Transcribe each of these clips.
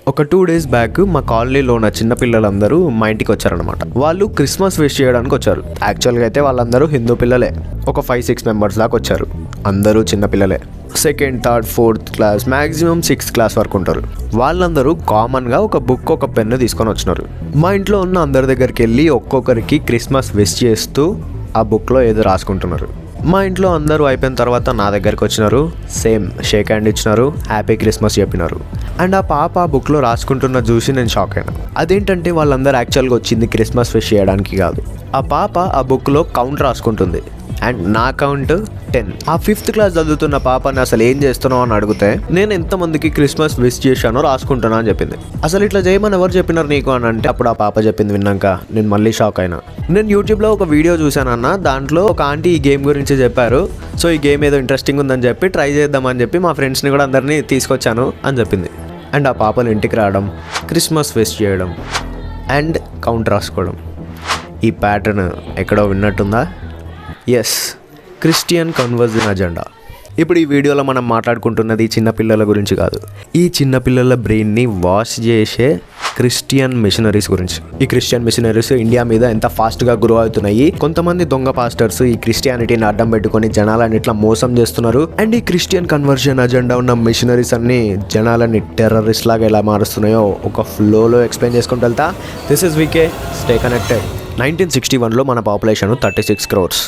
ఒక 2 days back మా కాలనీలో ఉన్న చిన్న పిల్లలందరూ మా ఇంటికి వచ్చారనమాట. వాళ్ళు క్రిస్మస్ విష్ చేయడానికి వచ్చారు. యాక్చువల్గా అయితే వాళ్ళందరూ హిందూ పిల్లలే. ఒక 5-6 మెంబర్స్ దాకా వచ్చారు. అందరూ చిన్న పిల్లలే. 2nd, 3rd, 4th class, maximum 6th class వరకు ఉంటారు. వాళ్ళందరూ కామన్గా ఒక బుక్, ఒక పెన్ను తీసుకొని వచ్చినారు. మా ఇంట్లో ఉన్న అందరి దగ్గరికి వెళ్ళి ఒక్కొక్కరికి క్రిస్మస్ విష్ చేస్తూ ఆ బుక్లో ఏదో రాసుకుంటున్నారు. మా ఇంట్లో అందరూ అయిపోయిన తర్వాత నా దగ్గరికి వచ్చినారు. సేమ్ షేక్ హ్యాండ్ ఇచ్చినారు, హ్యాపీ క్రిస్మస్ చెప్పినారు. అండ్ ఆ పాప ఆ బుక్లో రాసుకుంటున్న చూసి నేను షాక్ అయినా. అదేంటంటే వాళ్ళందరూ యాక్చువల్గా వచ్చింది క్రిస్మస్ విష్ చేయడానికి కాదు. ఆ పాప ఆ బుక్లో కౌంట్ రాసుకుంటుంది. అండ్ నా కౌంట్ 10. ఆ 5th క్లాస్ చదువుతున్న పాపని అసలు ఏం చేస్తున్నావు అని అడిగితే నేను ఎంతమందికి క్రిస్మస్ విష్ చేశానో రాసుకుంటున్నా అని చెప్పింది. అసలు ఇట్లా చేయమని ఎవరు చెప్పినారు నీకు అని అంటే అప్పుడు ఆ పాప చెప్పింది విన్నాక నేను మళ్ళీ షాక్ అయినా. నేను యూట్యూబ్లో ఒక వీడియో చూశానన్న, దాంట్లో ఒక ఆంటీ ఈ గేమ్ గురించి చెప్పారు. సో ఈ గేమ్ ఏదో ఇంట్రెస్టింగ్ ఉందని చెప్పి ట్రై చేద్దామని చెప్పి మా ఫ్రెండ్స్ని కూడా అందరినీ తీసుకొచ్చాను అని చెప్పింది. అండ్ ఆ పాపలు ఇంటికి రావడం, క్రిస్మస్ విష్ చేయడం అండ్ కౌంట్ రాసుకోవడం, ఈ ప్యాటర్న్ ఎక్కడో విన్నట్టుందా? Yes, Christian conversion agenda. ఇప్పుడు ఈ వీడియోలో మనం మాట్లాడుకుంటున్నది చిన్నపిల్లల గురించి కాదు. ఈ చిన్నపిల్లల బ్రెయిన్ని వాష్ చేసే క్రిస్టియన్ మిషనరీస్ గురించి. ఈ క్రిస్టియన్ మిషనరీస్ ఇండియా మీద ఎంత ఫాస్ట్గా గ్రో అవుతున్నాయి. కొంతమంది దొంగ పాస్టర్స్ ఈ క్రిస్టియానిటీని అడ్డం పెట్టుకొని జనాలని ఇట్లా మోసం చేస్తున్నారు. అండ్ ఈ క్రిస్టియన్ కన్వర్షన్ అజెండా ఉన్న మిషనరీస్ అన్ని జనాలని టెర్రరిస్ట్ లాగా ఎలా మారుస్తున్నాయో ఒక ఫ్లోలో ఎక్స్ప్లెయిన్ చేసుకుంటూ వెళ్తా. This is VK, stay connected. 1961లో మన పాపులేషన్ 36 crores,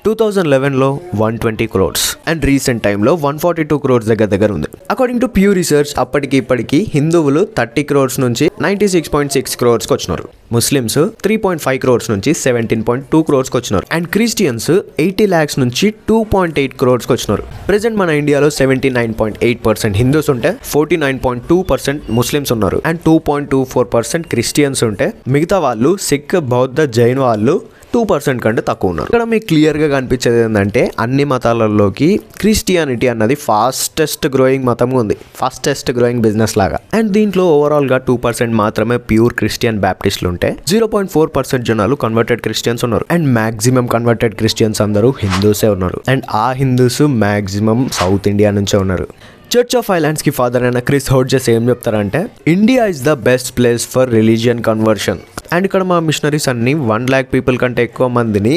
2011లో 120 crores అండ్ రీసెంట్ టైంలో 142 crores దగ్గర ఉంది. అకార్డింగ్ టు ప్యూ రీసెర్చ్ అప్పటికి ఇప్పటికి హిందువులు 30 crores నుంచి 96.6 crores వచ్చినారు. ముస్లిమ్స్ 3.5 crores నుంచి 17.2 crores వచ్చినారు. అండ్ క్రిస్టియన్స్ 80 lakhs నుంచి 2.8 crores వచ్చినారు. ప్రెసెంట్ మన ఇండియాలో 79.8% హిందూస్ ఉంటే 49.2% ముస్లిమ్స్ ఉన్నారు. అండ్ 2.24% క్రిస్టియన్స్ ఉంటే మిగతా వాళ్ళు సిక్, బౌద్ధ, జైన్ వాళ్ళు 2% కంటే తక్కువ ఉన్నారు. ఇక్కడ మీకు క్లియర్గా కనిపించేది ఏంటంటే అన్ని మతాలలోకి క్రిస్టియానిటీ అన్నది ఫాస్టెస్ట్ గ్రోయింగ్ మతంగా ఉంది, ఫాస్టెస్ట్ గ్రోయింగ్ బిజినెస్ లాగా. అండ్ దీంట్లో ఓవరాల్గా 2% మాత్రమే ప్యూర్ క్రిస్టియన్ బ్యాప్టిస్టులు ఉంటే 0.4% జనాలు కన్వర్టెడ్ క్రిస్టియన్స్ ఉన్నారు. అండ్ మాక్సిమం కన్వర్టెడ్ క్రిస్టియన్స్ అందరూ హిందూసే ఉన్నారు. అండ్ ఆ హిందూస్ మాక్సిమం సౌత్ ఇండియా నుంచే ఉన్నారు. చర్చ్ ఆఫ్ ఐలాండ్స్కి ఫాదర్ అయిన క్రిస్ హోడ్జెస్ ఏం చెప్తారంటే India is the best place for religion conversion. And ఇక్కడ మా మిషనరీస్ అన్ని 1 lakh people కంటే ఎక్కువ మందిని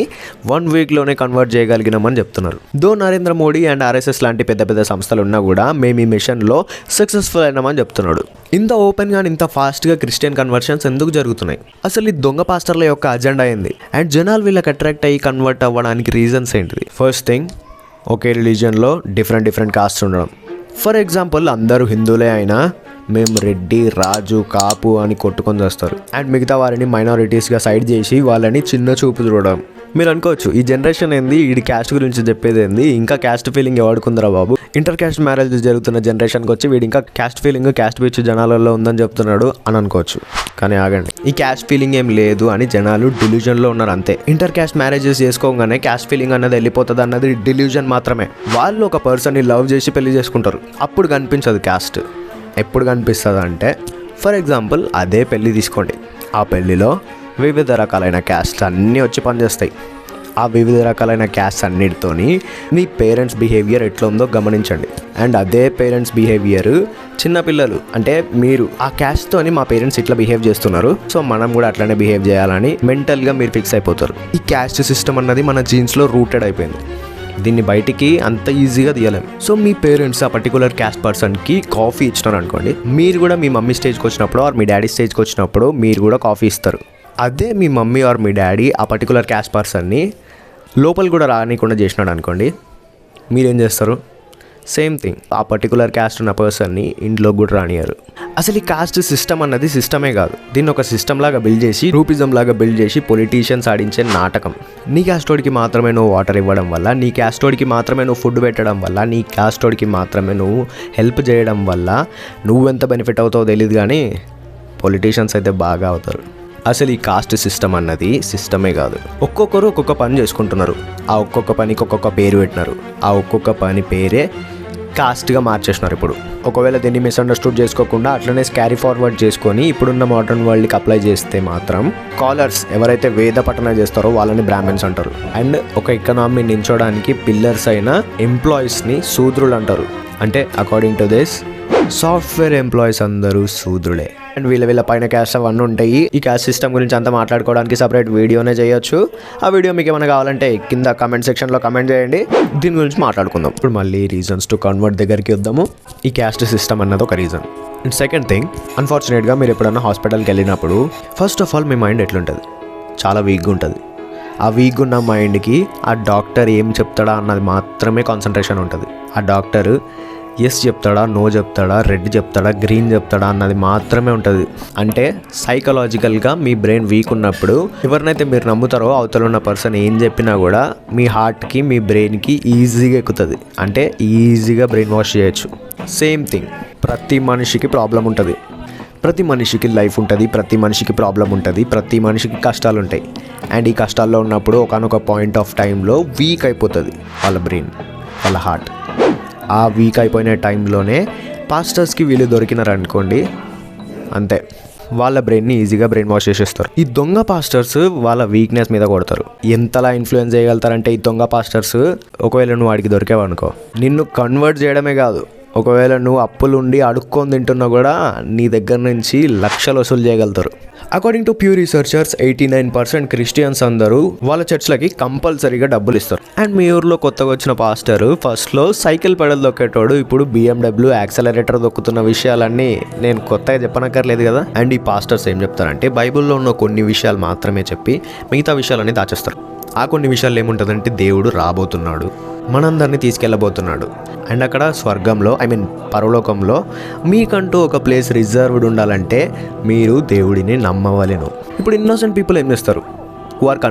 1 weekలోనే కన్వర్ట్ చేయగలిగినామని చెప్తున్నారు. దో నరేంద్ర మోడీ అండ్ RSS లాంటి పెద్ద పెద్ద సంస్థలు ఉన్నా కూడా మేము ఈ మిషన్లో సక్సెస్ఫుల్ అయినామని చెప్తున్నాడు. ఇంత ఓపెన్గా ఇంత ఫాస్ట్గా క్రిస్టియన్ కన్వర్షన్స్ ఎందుకు జరుగుతున్నాయి? అసలు ఈ దొంగ పాస్టర్ల యొక్క అజెండా ఏంది? అండ్ జనాలు వీళ్ళకి అట్రాక్ట్ అయ్యి కన్వర్ట్ అవ్వడానికి రీజన్స్ ఏంటిది? ఫస్ట్ థింగ్, ఒకే రిలీజియన్లో డిఫరెంట్ కాస్ట్ ఉండడం. ఫర్ ఎగ్జాంపుల్ అందరూ హిందువులే అయినా మేము రెడ్డి, రాజు, కాపు అని కొట్టుకొని వస్తారు. అండ్ మిగతా వారిని మైనారిటీస్గా సైడ్ చేసి వాళ్ళని చిన్న చూపు చూడడం. మీరు అనుకోవచ్చు ఈ జనరేషన్ ఏంది, ఈ క్యాస్ట్ గురించి చెప్పేది ఏంది, ఇంకా క్యాస్ట్ ఫీలింగ్ ఎవడుకుందరా బాబు, ఇంటర్ క్యాస్ట్ మ్యారేజ్ జరుగుతున్న జనరేషన్కి వచ్చి వీడు ఇంకా క్యాస్ట్ ఫీలింగ్, క్యాస్ట్ పిచ్ జనాలలో ఉందని చెప్తున్నాడు అని అనుకోవచ్చు. కానీ ఆగండి, ఈ క్యాస్ట్ ఫీలింగ్ ఏం లేదు అని జనాలు డిల్యూజన్లో ఉన్నారు అంతే. ఇంటర్ క్యాస్ట్ మ్యారేజెస్ చేసుకోగానే క్యాస్ట్ ఫీలింగ్ అన్నది వెళ్ళిపోతుంది అన్నది డిల్యూజన్ మాత్రమే. వాళ్ళు ఒక పర్సన్ని లవ్ చేసి పెళ్లి చేసుకుంటారు, అప్పుడు కనిపించదు క్యాస్ట్. ఎప్పుడు కనిపిస్తుంది అంటే ఫర్ ఎగ్జాంపుల్ అదే పెళ్ళి తీసుకోండి, ఆ పెళ్ళిలో వివిధ రకాలైన క్యాస్ట్స్ అన్నీ వచ్చి పనిచేస్తాయి. ఆ వివిధ రకాలైన క్యాస్ట్స్ అన్నిటితోని మీ పేరెంట్స్ బిహేవియర్ ఎట్లా ఉందో గమనించండి. అండ్ అదే పేరెంట్స్ బిహేవియర్ చిన్నపిల్లలు అంటే మీరు ఆ క్యాస్ట్తోని మా పేరెంట్స్ ఇట్లా బిహేవ్ చేస్తున్నారు, సో మనం కూడా అట్లనే బిహేవ్ చేయాలని మెంటల్గా మీరు ఫిక్స్ అయిపోతారు. ఈ క్యాస్ట్ సిస్టమ్ అన్నది మన జీన్స్లో రూటెడ్ అయిపోయింది. దీన్ని బయటికి అంత ఈజీగా తీయలేము. సో మీ పేరెంట్స్ ఆ పర్టికులర్ క్యాస్ట్ పర్సన్కి కాఫీ ఇచ్చినారు అనుకోండి, మీరు కూడా మీ మమ్మీ స్టేజ్కి వచ్చినప్పుడు ఆర్ మీ డాడీ స్టేజ్కి వచ్చినప్పుడు మీరు కూడా కాఫీ ఇస్తారు. అదే మీ మమ్మీ ఆర్ మీ డాడీ ఆ పర్టికులర్ క్యాస్ట్ పర్సన్ని లోపల కూడా రానికుండా చేసినాడు అనుకోండి, మీరేం చేస్తారు? సేమ్ థింగ్, ఆ పర్టికులర్ క్యాస్ట్ ఉన్న పర్సన్ని ఇంట్లో కూడా రానియారు. అసలు ఈ కాస్ట్ సిస్టమ్ అన్నది సిస్టమే కాదు, దీన్ని ఒక సిస్టమ్ లాగా బిల్డ్ చేసి, గ్రూపిజం లాగా బిల్డ్ చేసి పొలిటీషియన్స్ ఆడించే నాటకం. నీ క్యాస్టోడికి మాత్రమే నువ్వు వాటర్ ఇవ్వడం వల్ల, నీ క్యాస్టోడికి మాత్రమే నువ్వు ఫుడ్ పెట్టడం వల్ల, నీ క్యాస్టోడికి మాత్రమే నువ్వు హెల్ప్ చేయడం వల్ల నువ్వెంత బెనిఫిట్ అవుతావో తెలియదు, కానీ పొలిటీషియన్స్ అయితే బాగా అవుతారు. అసలు ఈ కాస్ట్ సిస్టమ్ అన్నది సిస్టమే కాదు. ఒక్కొక్కరు ఒక్కొక్క పని చేసుకుంటున్నారు, ఆ ఒక్కొక్క పనికి ఒక్కొక్క పేరు పెట్టినారు, ఆ ఒక్కొక్క పని పేరే కాస్ట్గా మార్చేసినారు. ఇప్పుడు ఒకవేళ దీన్ని మిస్అండర్స్టూడ్ చేసుకోకుండా అట్లనే క్యారీ ఫార్వర్డ్ చేసుకొని ఇప్పుడున్న మోడర్న్ వరల్డ్కి అప్లై చేస్తే మాత్రం కాలర్స్ ఎవరైతే వేద పఠన చేస్తారో వాళ్ళని బ్రాహ్మణ్స్ అంటారు. అండ్ ఒక ఎకనామీ నించోడానికి పిల్లర్స్ అయిన ఎంప్లాయీస్ని శూద్రులు అంటారు. అంటే according to this software employees అందరూ శూద్రులే. అండ్ వీళ్ళ పైన క్యాస్ట్ అవన్నీ ఉంటాయి. ఈ క్యాస్ట్ సిస్టమ్ గురించి అంతా మాట్లాడుకోవడానికి సపరేట్ వీడియోనే చేయొచ్చు. ఆ వీడియో మీకు ఏమైనా కావాలంటే కింద కామెంట్ సెక్షన్లో కామెంట్ చేయండి, దీని గురించి మాట్లాడుకుందాం. ఇప్పుడు మళ్ళీ రీజన్స్ టు కన్వర్ట్ దగ్గరికి వద్దాము. ఈ క్యాస్ట్ సిస్టమ్ అన్నది ఒక రీజన్. అండ్ సెకండ్ థింగ్, అన్ఫార్చునేట్గా మీరు ఎప్పుడన్నా హాస్పిటల్కి వెళ్ళినప్పుడు first of all me mind ఎట్లుంటుంది? చాలా వీక్గా ఉంటుంది. ఆ వీక్గా ఉన్న మైండ్కి ఆ డాక్టర్ ఏం చెప్తాడా అన్నది మాత్రమే కాన్సన్ట్రేషన్ ఉంటుంది. ఆ డాక్టర్ ఎస్ చెప్తాడా, నో చెప్తాడా, రెడ్ చెప్తాడా, గ్రీన్ చెప్తాడా అన్నది మాత్రమే ఉంటుంది. అంటే సైకలాజికల్గా మీ బ్రెయిన్ వీక్ ఉన్నప్పుడు ఎవరినైతే మీరు నమ్ముతారో అవతల ఉన్న పర్సన్ ఏం చెప్పినా కూడా మీ హార్ట్కి మీ బ్రెయిన్కి ఈజీగా ఎక్కుతుంది. అంటే ఈజీగా బ్రెయిన్ వాష్ చేయొచ్చు. సేమ్ థింగ్, ప్రతి మనిషికి ప్రాబ్లం ఉంటుంది, ప్రతి మనిషికి లైఫ్ ఉంటుంది, ప్రతి మనిషికి ప్రాబ్లం ఉంటుంది, ప్రతి మనిషికి కష్టాలు ఉంటాయి. అండ్ ఈ కష్టాల్లో ఉన్నప్పుడు ఒకనొక పాయింట్ ఆఫ్ టైంలో వీక్ అయిపోతుంది వాళ్ళ బ్రెయిన్, వాళ్ళ హార్ట్. ఆ వీక్ అయిపోయిన టైంలోనే పాస్టర్స్కి వీళ్ళు దొరికినారనుకోండి, అంతే, వాళ్ళ బ్రెయిన్ని ఈజీగా బ్రెయిన్ వాష్ చేసేస్తారు. ఈ దొంగ పాస్టర్స్ వాళ్ళ వీక్నెస్ మీద కొడతారు. ఎంతలా ఇన్ఫ్లుయెన్స్ చేయగలుగుతారంటే ఈ దొంగ పాస్టర్స్, ఒకవేళ నువ్వు వాడికి దొరికావనుకో, నిన్ను కన్వర్ట్ చేయడమే కాదు, ఒకవేళ నువ్వు అప్పులుండి అడుక్కొని తింటున్నా కూడా నీ దగ్గర నుంచి లక్షలు వసూలు చేయగలుగుతారు. అకార్డింగ్ టు ప్యూ రీసెర్చర్స్ 89% క్రిస్టియన్స్ అందరూ వాళ్ళ చర్చ్లకి కంపల్సరీగా డబ్బులు ఇస్తారు. అండ్ మీ ఊర్లో కొత్తగా వచ్చిన పాస్టర్ ఫస్ట్లో సైకిల్ పెడల్ దొక్కేటోడు ఇప్పుడు BMW యాక్సలరేటర్ దొక్కుతున్న విషయాలన్నీ నేను కొత్తగా చెప్పనక్కర్లేదు కదా. అండ్ ఈ పాస్టర్స్ ఏం చెప్తారంటే బైబిల్లో ఉన్న కొన్ని విషయాలు మాత్రమే చెప్పి మిగతా విషయాలన్నీ దాచేస్తారు. ఆ కొన్ని విషయాలు ఏముంటుందంటే దేవుడు రాబోతున్నాడు, మనందరినీ తీసుకెళ్ళబోతున్నాడు, అండ్ అక్కడ స్వర్గంలో పరలోకంలో మీకంటూ ఒక ప్లేస్ రిజర్వ్డ్ ఉండాలంటే మీరు దేవుడిని నమ్మవలెను. ఇప్పుడు ఇన్నోసెంట్ పీపుల్ ఏం చేస్తారు? హూ ఆర్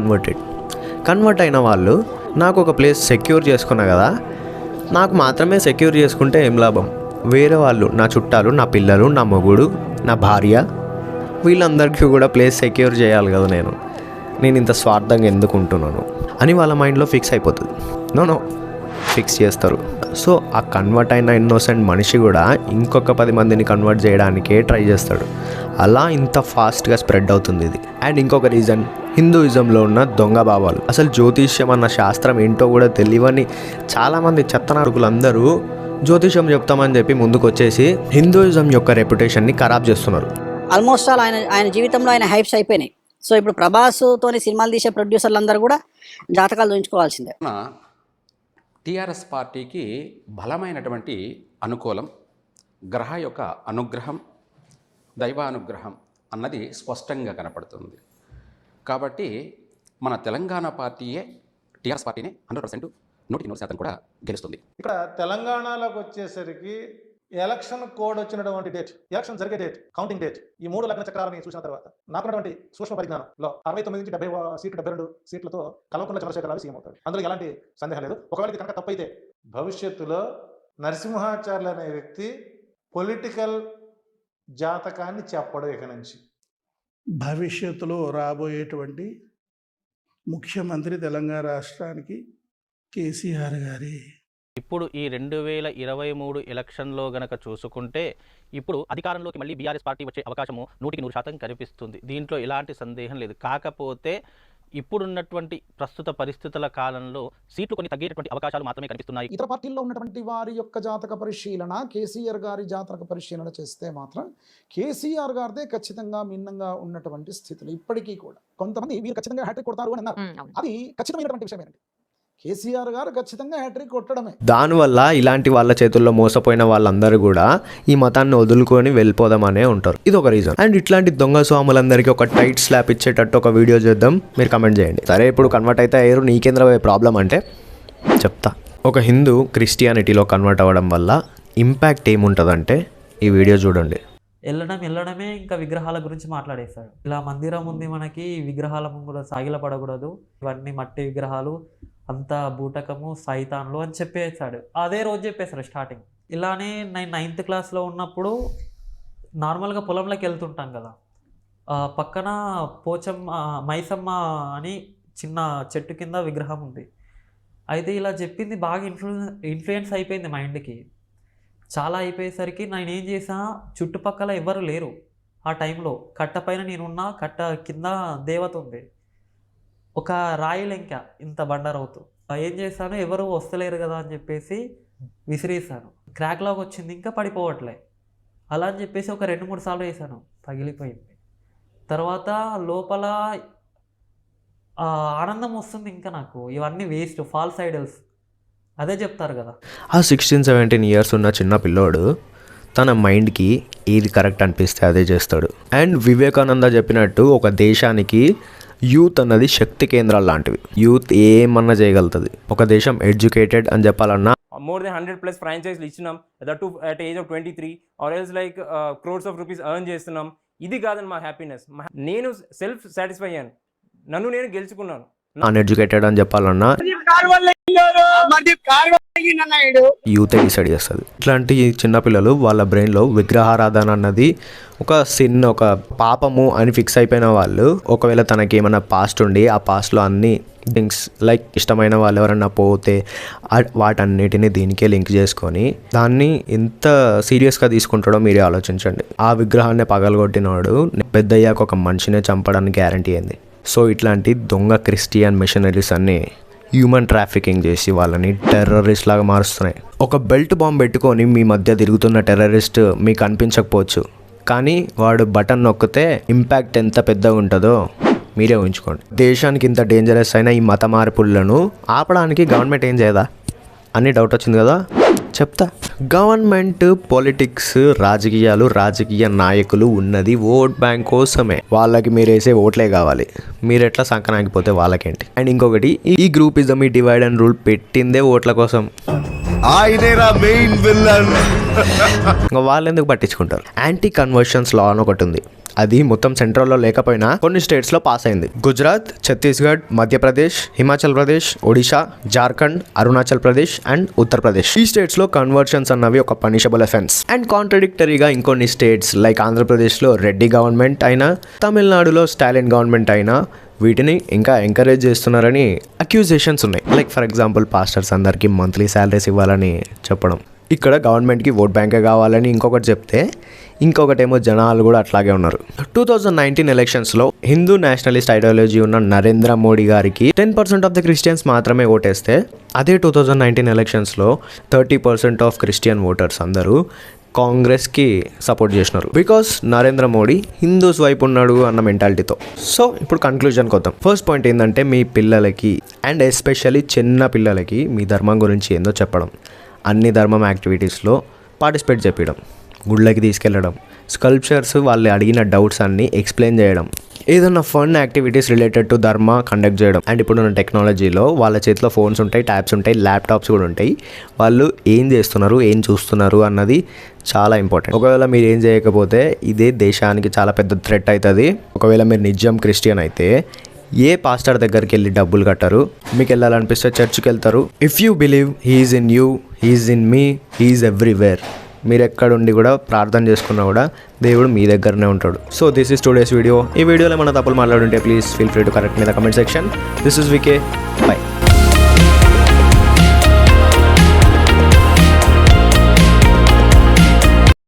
కన్వర్ట్ అయిన వాళ్ళు, నాకు ఒక ప్లేస్ సెక్యూర్ చేసుకున్నా కదా, నాకు మాత్రమే సెక్యూర్ చేసుకుంటే ఏం లాభం? వేరే వాళ్ళు, నా చుట్టాలు, నా పిల్లలు, నా మొగుడు, నా భార్య, వీళ్ళందరికీ కూడా ప్లేస్ సెక్యూర్ చేయాలి కదా, నేను ఇంత స్వార్థంగా ఎందుకు ఉంటున్నాను అని వాళ్ళ మైండ్లో ఫిక్స్ అయిపోతుంది. నో ఫిక్స్ చేస్తారు. సో ఆ కన్వర్ట్ అయిన ఇన్నోసెంట్ మనిషి కూడా ఇంకొక 10 మందిని కన్వర్ట్ చేయడానికే ట్రై చేస్తాడు. అలా ఇంత ఫాస్ట్గా స్ప్రెడ్ అవుతుంది ఇది. అండ్ ఇంకొక రీజన్, హిందూయిజంలో ఉన్న దొంగ భావాలు. అసలు జ్యోతిష్యం అన్న శాస్త్రం ఏంటో కూడా తెలియని చాలామంది చెత్తనారుకులందరూ జ్యోతిష్యం చెప్తామని చెప్పి ముందుకు వచ్చేసి హిందూయిజం యొక్క రెప్యుటేషన్ని ఖరాబ్ చేస్తున్నారు. ఆల్మోస్ట్ ఆల్ ఆయన జీవితంలో ఆయన హైప్స్ అయిపోయినాయి. సో ఇప్పుడు ప్రభాస్తోని సినిమాలు తీసే ప్రొడ్యూసర్లు అందరూ కూడా జాతకాలు చూయించుకోవాల్సిందే. టీఆర్ఎస్ పార్టీకి బలమైనటువంటి అనుకూలం, గ్రహ యొక్క అనుగ్రహం, దైవానుగ్రహం అన్నది స్పష్టంగా కనపడుతుంది. కాబట్టి మన తెలంగాణ పార్టీయే టీఆర్ఎస్ పార్టీని 100%, 100% కూడా గెలుస్తుంది. ఇక్కడ తెలంగాణలోకి వచ్చేసరికి ఎలక్షన్ కోడ్ వచ్చినటువంటి డేట్, ఎలక్షన్ జరిగే డేట్, కౌంటింగ్ డేట్, ఈ 3 లగ్న చక్రాలని చూసిన తర్వాత నాకున్నటువంటి సూక్ష్మ పరిజ్ఞానంలో 69 నుంచి 70 సీట్లు, 72 సీట్లతో కల్వకుంట్ల చంద్రశేఖరరావు సీఎం అవుతాడు. అందులో ఎలాంటి సందేహం లేదు. ఒకవేళ ఇది కనుక తప్పైతే భవిష్యత్తులో నరసింహాచార్యులు అనే వ్యక్తి పొలిటికల్ జాతకాన్ని చెప్పడం ఇక నుంచి భవిష్యత్తులో రాబోయేటువంటి ముఖ్యమంత్రి తెలంగాణ రాష్ట్రానికి కేసీఆర్ గారి. ఇప్పుడు ఈ 2023 ఎలక్షన్లో గనక చూసుకుంటే ఇప్పుడు అధికారంలోకి మళ్ళీ బీఆర్ఎస్ పార్టీ వచ్చే అవకాశము 100% కనిపిస్తుంది. దీంట్లో ఎలాంటి సందేహం లేదు. కాకపోతే ఇప్పుడున్నటువంటి ప్రస్తుత పరిస్థితుల కాలంలో సీట్లు కొన్ని తగ్గేటటువంటి అవకాశాలు మాత్రమే కనిపిస్తున్నాయి. ఇతర పార్టీల్లో ఉన్నటువంటి వారి యొక్క జాతక పరిశీలన, కేసీఆర్ గారి జాతక పరిశీలన చేస్తే మాత్రం కేసీఆర్ గారిదే ఖచ్చితంగా భిన్నంగా ఉన్నటువంటి స్థితులు. ఇప్పటికీ కూడా కొంతమంది మీరు ఖచ్చితంగా హ్యాట్రిక్ కొడతారు అని అన్నారు. అది ఖచ్చితమైనటువంటి విషయమేనండి. కేసీఆర్ గారు ఖచ్చితంగా హ్యాట్రిక్ కొట్టడమే. దానివల్ల ఇలాంటి వాళ్ళ చేతుల్లో మోసపోయిన వాళ్ళందరూ కూడా ఈ మతాన్ని వదులుకొని వెళ్ళిపోదామనే ఉంటారు. ఇది ఒక రీజన్. అండ్ ఇట్లాంటి దొంగ స్వాములందరికీ ఒక టైట్ స్లాప్ ఇచ్చేటట్టు ఒక వీడియో చేద్దాం, మీరు కమెంట్ చేయండి. సరే ఇప్పుడు కన్వర్ట్ అయితే అయ్యారు, నీకేంద్ర ప్రాబ్లం అంటే చెప్తా. ఒక హిందూ క్రిస్టియానిటీలో కన్వర్ట్ అవ్వడం వల్ల ఇంపాక్ట్ ఏముంటుందంటే ఈ వీడియో చూడండి. వెళ్ళడమే ఇంకా విగ్రహాల గురించి మాట్లాడేస్తాడు. ఇలా మందిరం ఉంది మనకి, విగ్రహాల ముందు సాగిలపడకూడదు, ఇవన్నీ మట్టి విగ్రహాలు, అంతా బూటకము, సైతాన్లు అని చెప్పేస్తాడు. అదే రోజు చెప్పేస్తాడు స్టార్టింగ్. ఇలానే నేను 9th క్లాస్లో ఉన్నప్పుడు నార్మల్గా పొలంలోకి వెళ్తుంటాం కదా, పక్కన మైసమ్మ అని చిన్న చెట్టు కింద విగ్రహం ఉంది. అయితే ఇలా చెప్పింది బాగా ఇన్ఫ్లుయెన్స్ అయిపోయింది మైండ్కి. చాలా అయిపోయేసరికి నేను ఏం చేసా, చుట్టుపక్కల ఎవరు లేరు ఆ టైంలో. కట్ట పైన నేనున్నా, కట్ట కింద దేవత ఉంది, ఒక రాయి లెంక ఇంత బండరవుతూ. ఏం చేశాను, ఎవరు వస్తలేరు కదా అని చెప్పేసి విసిరేసాను. క్రాక్ లాగా వచ్చింది, ఇంకా పడిపోవట్లే. అలా అని చెప్పేసి ఒక 2-3 సార్లు వేసాను, పగిలిపోయింది. తర్వాత లోపల ఆనందం వస్తుంది ఇంకా నాకు, ఇవన్నీ వేస్ట్, ఫాల్స్ ఐడల్స్ అదే చెప్తారు కదా. ఆ 16-17 ఇయర్స్ ఉన్న చిన్న పిల్లోడు తన మైండ్కి ఏది కరెక్ట్ అనిపిస్తే అదే చేస్తాడు. అండ్ వివేకానంద చెప్పినట్టు ఒక దేశానికి యూత్ అన్నది శక్తి కేంద్రాలు లాంటివి. యూత్ ఏమన్నా చేయగలుగుతుంది. ఒక దేశం ఎడ్యుకేటెడ్ అని చెప్పాలన్నా more than 100+ ఫ్రాంచైజీలు ఇచ్చినాం, that to at age of 23 or else like crores of rupees earn చేస్తున్నాం. ఇది కాదని మా హ్యాపీనెస్. నేను సెల్ఫ్ సాటిస్ఫై అయ్యాను, నన్ను నేను గెలుచుకున్నాను. అన్ఎడ్యుకేటెడ్ అని చెప్పాలన్నా యూతే డిసైడ్ చేస్తుంది. ఇట్లాంటి చిన్నపిల్లలు వాళ్ళ బ్రెయిన్లో విగ్రహారాధన అన్నది ఒక సిన్, ఒక పాపము అని ఫిక్స్ అయిపోయిన వాళ్ళు, ఒకవేళ తనకి ఏమైనా పాస్ట్ ఉండి ఆ పాస్ట్లో అన్ని థింగ్స్ లైక్ ఇష్టమైన వాళ్ళు ఎవరన్నా పోతే వాటన్నిటిని దీనికే లింక్ చేసుకొని దాన్ని ఎంత సీరియస్గా తీసుకుంటాడో మీరే ఆలోచించండి. ఆ విగ్రహాన్ని పగలగొట్టినవాడు పెద్దయ్యాక ఒక మనిషినే చంపడానికి గ్యారంటీ అయింది. సో ఇట్లాంటి దొంగ క్రిస్టియన్ మిషనరీస్ అన్నీ హ్యూమన్ ట్రాఫికింగ్ చేసి వాళ్ళని టెర్రరిస్ట్ లాగా మారుస్తున్నాయి. ఒక బెల్ట్ బాంబ్ పెట్టుకొని మీ మధ్య తిరుగుతున్న టెర్రరిస్ట్ మీకు అనిపించకపోవచ్చు, కానీ వాడు బటన్ నొక్కితే ఇంపాక్ట్ ఎంత పెద్దగా ఉంటుందో మీరే ఊహించుకోండి. దేశానికి ఇంత డేంజరస్ అయిన ఈ మత మార్పులను ఆపడానికి గవర్నమెంట్ ఏం చేయదా అని డౌట్ వచ్చింది కదా, చెప్తా. గవర్నమెంట్, పొలిటిక్స్, రాజకీయాలు, రాజకీయ నాయకులు ఉన్నది ఓట్ బ్యాంక్ కోసమే. వాళ్ళకి మీరు వేసే ఓట్లే కావాలి. మీరు ఎట్లా సంకనాగిపోతే వాళ్ళకేంటి. అండ్ ఇంకొకటి, ఈ గ్రూపిజం, ఈ డివైడ్ అండ్ రూల్ పెట్టిందే ఓట్ల కోసం. ఇంకా వాళ్ళు ఎందుకు పట్టించుకుంటారు. యాంటీ కన్వర్షన్స్ లా అని ఒకటి ఉంది. అది మొత్తం సెంట్రల్లో లేకపోయినా కొన్ని స్టేట్స్లో పాస్ అయింది. గుజరాత్, ఛత్తీస్గఢ్, మధ్యప్రదేశ్, హిమాచల్ ప్రదేశ్, ఒడిషా, జార్ఖండ్, అరుణాచల్ ప్రదేశ్ అండ్ ఉత్తరప్రదేశ్. ఈ స్టేట్స్లో కన్వర్షన్స్ అన్నవి ఒక పనిషబుల్ అఫెన్స్. అండ్ కాంట్రడిక్టరీగా ఇంకొన్ని స్టేట్స్ లైక్ ఆంధ్రప్రదేశ్లో రెడ్డి గవర్నమెంట్ అయినా, తమిళనాడులో స్టాలిన్ గవర్నమెంట్ అయినా వీటిని ఇంకా ఎంకరేజ్ చేస్తున్నారని అక్యూజేషన్స్ ఉన్నాయి. లైక్ ఫర్ ఎగ్జాంపుల్ పాస్టర్స్ అందరికీ మంత్లీ శాలరీస్ ఇవ్వాలని చెప్పడం. ఇక్కడ గవర్నమెంట్కి ఓట్ బ్యాంకే కావాలని ఇంకొకటి చెప్తే, ఇంకొకటేమో జనాలు కూడా అట్లాగే ఉన్నారు. 2019 ఎలక్షన్స్లో హిందూ నేషనలిస్ట్ ఐడియాలజీ ఉన్న నరేంద్ర మోడీ గారికి 10% ఆఫ్ ద క్రిస్టియన్స్ మాత్రమే ఓటేస్తే, అదే 2019 ఎలక్షన్స్లో 30% ఆఫ్ క్రిస్టియన్ ఓటర్స్ అందరూ కాంగ్రెస్కి సపోర్ట్ చేసినారు. బికాస్ నరేంద్ర మోడీ హిందూస్ వైపు ఉన్నాడు అన్న మెంటాలిటీతో. సో ఇప్పుడు కన్క్లూజన్కి వద్దాం. ఫస్ట్ పాయింట్ ఏంటంటే, మీ పిల్లలకి అండ్ ఎస్పెషల్లీ చిన్న పిల్లలకి మీ ధర్మం గురించి ఏందో చెప్పడం, అన్ని ధర్మం యాక్టివిటీస్లో పార్టిసిపేట్ చేయడం, గుళ్ళకి తీసుకెళ్ళడం, స్కల్ప్చర్స్ వాళ్ళు అడిగిన డౌట్స్ అన్నీ ఎక్స్ప్లెయిన్ చేయడం, ఏదైనా ఫన్ యాక్టివిటీస్ రిలేటెడ్ టు ధర్మ కండక్ట్ చేయడం. అండ్ ఇప్పుడున్న టెక్నాలజీలో వాళ్ళ చేతిలో ఫోన్స్ ఉంటాయి, ట్యాబ్స్ ఉంటాయి, ల్యాప్టాప్స్ కూడా ఉంటాయి. వాళ్ళు ఏం చేస్తున్నారు, ఏం చూస్తున్నారు అన్నది చాలా ఇంపార్టెంట్. ఒకవేళ మీరు ఏం చేయకపోతే ఇదే దేశానికి చాలా పెద్ద థ్రెట్ అవుతుంది. ఒకవేళ మీరు నిజం క్రిస్టియన్ అయితే ఏ పాస్టర్ దగ్గరికి వెళ్ళి డబ్బులు కట్టరు. మీకు వెళ్ళాలనిపిస్తే చర్చ్కి వెళ్తారు. If you believe he's in you, he's in me, he's everywhere. మీరు ఎక్కడుండి కూడా ప్రార్థన చేసుకున్నా కూడా దేవుడు మీ దగ్గరనే ఉంటాడు. So this is today's video. ఈ వీడియోలో ఏమైనా తప్పులు మాట్లాడుంటే please feel free to correct me the comment section. This is VK. By.